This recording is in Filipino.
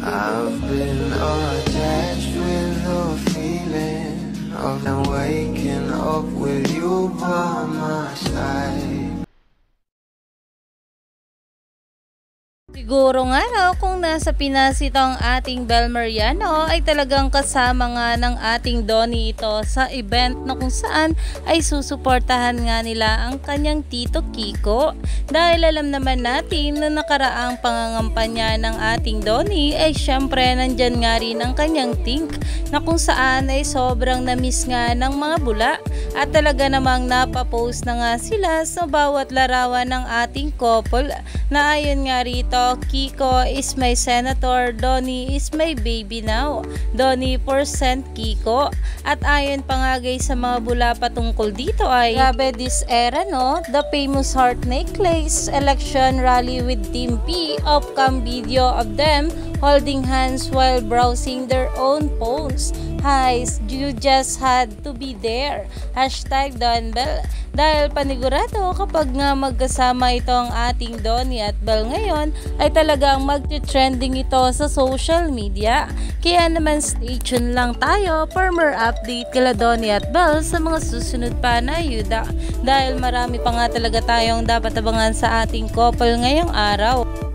I've been attached with the feeling of waking up with you by my side. Siguro nga no, kung nasa Pinas itong ating Bel Mariano ay talagang kasama nga ng ating Donnie ito sa event na kung saan ay susuportahan nga nila ang kanyang tito Kiko. Dahil alam naman natin na nakaraang pangangampanya ng ating Donnie ay syempre nandyan nga rin ang kanyang Tink na kung saan ay sobrang na-miss nga ng mga bula at talaga namang napapost na nga sila sa bawat larawan ng ating couple na ayon nga rito, Kiko is my senator, Donnie is my baby now. Donnie % Kiko. At ayon pa nga guys sa mga bula patungkol dito ay grabe this era no, the famous heart necklace, election rally with Team P, off-cam video of them holding hands while browsing their own phones. Hi, you just had to be there. #DonBel. Dahil panigurado kapag nga magkasama ito ang ating Donnie at Bel ngayon ay talagang magti-trending ito sa social media. Kaya naman stay tuned lang tayo for more update kila Donnie at Bel sa mga susunod pa na ayuda. Dahil marami pa nga talaga tayong dapat abangan sa ating couple ngayong araw.